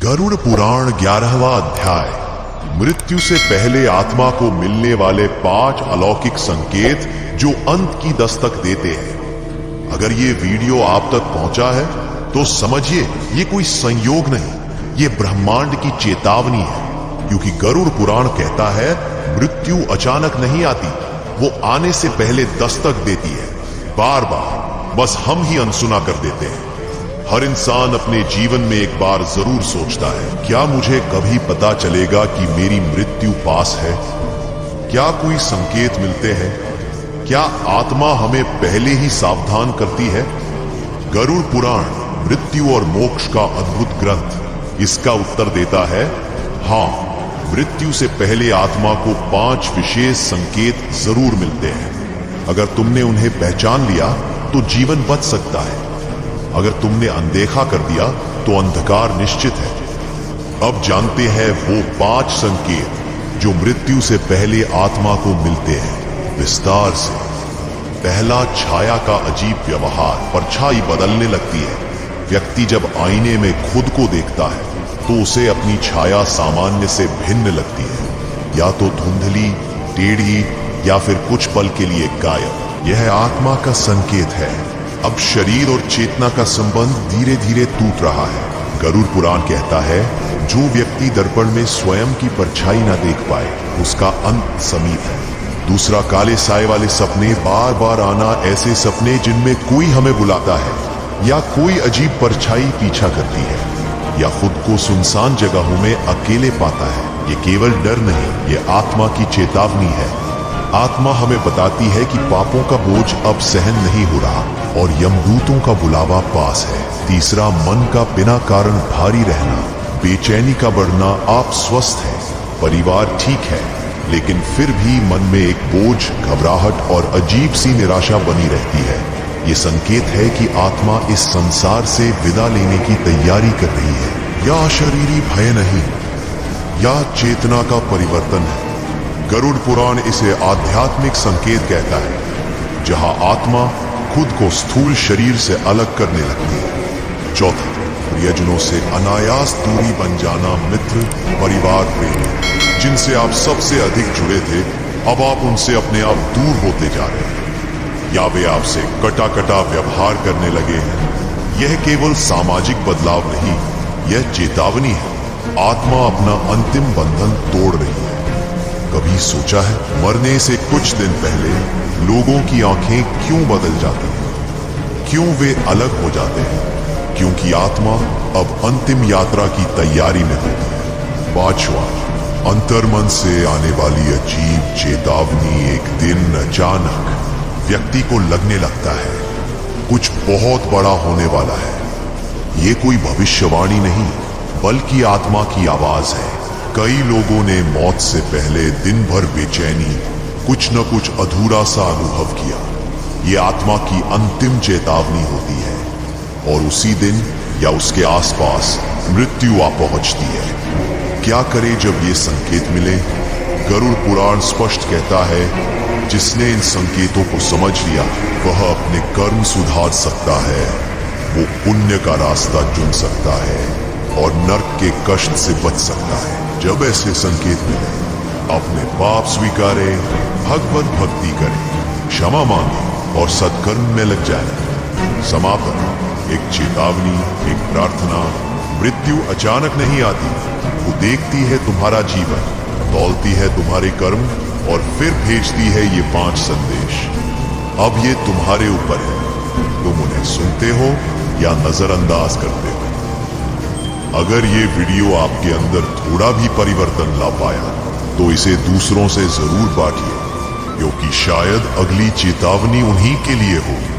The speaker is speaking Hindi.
गरुड़ पुराण 11वां अध्याय। मृत्यु से पहले आत्मा को मिलने वाले 5 अलौकिक संकेत जो अंत की दस्तक देते हैं। अगर ये वीडियो आप तक पहुंचा है तो समझिए ये कोई संयोग नहीं, ये ब्रह्मांड की चेतावनी है। क्योंकि गरुड़ पुराण कहता है मृत्यु अचानक नहीं आती, वो आने से पहले दस्तक देती है, बार बार। बस हम ही अनसुना कर देते हैं। हर इंसान अपने जीवन में एक बार जरूर सोचता है, क्या मुझे कभी पता चलेगा कि मेरी मृत्यु पास है? क्या कोई संकेत मिलते हैं? क्या आत्मा हमें पहले ही सावधान करती है? गरुड़ पुराण मृत्यु और मोक्ष का अद्भुत ग्रंथ इसका उत्तर देता है, हाँ, मृत्यु से पहले आत्मा को 5 विशेष संकेत जरूर मिलते हैं। अगर तुमने उन्हें पहचान लिया तो जीवन बच सकता है। अगर तुमने अनदेखा कर दिया तो अंधकार निश्चित है। अब जानते हैं वो 5 संकेत जो मृत्यु से पहले आत्मा को मिलते हैं, विस्तार से। पहला, छाया का अजीब व्यवहार। परछाई बदलने लगती है। व्यक्ति जब आईने में खुद को देखता है तो उसे अपनी छाया सामान्य से भिन्न लगती है, या तो धुंधली, टेढ़ी, या फिर कुछ पल के लिए गायब। यह आत्मा का संकेत है। अब शरीर और चेतना का संबंध धीरे धीरे टूट रहा है। गरुड़ पुराण कहता है, जो व्यक्ति दर्पण में स्वयं की परछाई ना देख पाए उसका अंत समीप है। दूसरा, काले साए वाले सपने। बार बार आना ऐसे सपने जिनमें कोई हमें बुलाता है, या कोई अजीब परछाई पीछा करती है, या खुद को सुनसान जगहों में अकेले पाता है। ये केवल डर नहीं, ये आत्मा की चेतावनी है। आत्मा हमें बताती है कि पापों का बोझ अब सहन नहीं हो रहा और यमदूतों का बुलावा पास है। तीसरा, मन का बिना कारण भारी रहना, बेचैनी का बढ़ना। आप स्वस्थ हैं, परिवार ठीक है, लेकिन फिर भी मन में एक बोझ, घबराहट और अजीब सी निराशा बनी रहती है। ये संकेत है कि आत्मा इस संसार से विदा लेने की तैयारी कर रही है। या शरीरी भय नहीं, या चेतना का परिवर्तन है। गरुड़ पुराण इसे आध्यात्मिक संकेत कहता है, जहां आत्मा खुद को स्थूल शरीर से अलग करने लगती है। चौथा, प्रियजनों से अनायास दूरी बन जाना। मित्र, परिवार, प्रेमी जिनसे आप सबसे अधिक जुड़े थे, अब आप उनसे अपने आप दूर होते जा रहे हैं, या वे आपसे कटा कटा व्यवहार करने लगे हैं। यह केवल सामाजिक बदलाव नहीं, यह चेतावनी है। आत्मा अपना अंतिम बंधन तोड़ रही है। कभी सोचा है, मरने से कुछ दिन पहले लोगों की आंखें क्यों बदल जाती हैं? क्यों वे अलग हो जाते हैं? क्योंकि आत्मा अब अंतिम यात्रा की तैयारी में होती है। 5वां, अंतर्मन से आने वाली अजीब चेतावनी। एक दिन अचानक व्यक्ति को लगने लगता है कुछ बहुत बड़ा होने वाला है। ये कोई भविष्यवाणी नहीं, बल्कि आत्मा की आवाज है। कई लोगों ने मौत से पहले दिन भर बेचैनी, कुछ न कुछ अधूरा सा अनुभव किया। ये आत्मा की अंतिम चेतावनी होती है, और उसी दिन या उसके आसपास मृत्यु आ पहुंचती है। क्या करे जब ये संकेत मिले? गरुड़ पुराण स्पष्ट कहता है, जिसने इन संकेतों को समझ लिया वह अपने कर्म सुधार सकता है, वो पुण्य का रास्ता चुन सकता है और नर्क के कष्ट से बच सकता है। जब ऐसे संकेत मिले, अपने पाप स्वीकारें, भगवत भक्ति करें, क्षमा मांगे और सत्कर्म में लग जाए। समापन, एक चेतावनी, एक प्रार्थना। मृत्यु अचानक नहीं आती, वो देखती है तुम्हारा जीवन, तौलती है तुम्हारे कर्म और फिर भेजती है ये 5 संदेश। अब ये तुम्हारे ऊपर है, तुम उन्हें सुनते हो या नजरअंदाज करते हो। अगर ये वीडियो आपके अंदर थोड़ा भी परिवर्तन ला पाया तो इसे दूसरों से जरूर बांटिए, क्योंकि शायद अगली चेतावनी उन्हीं के लिए होगी।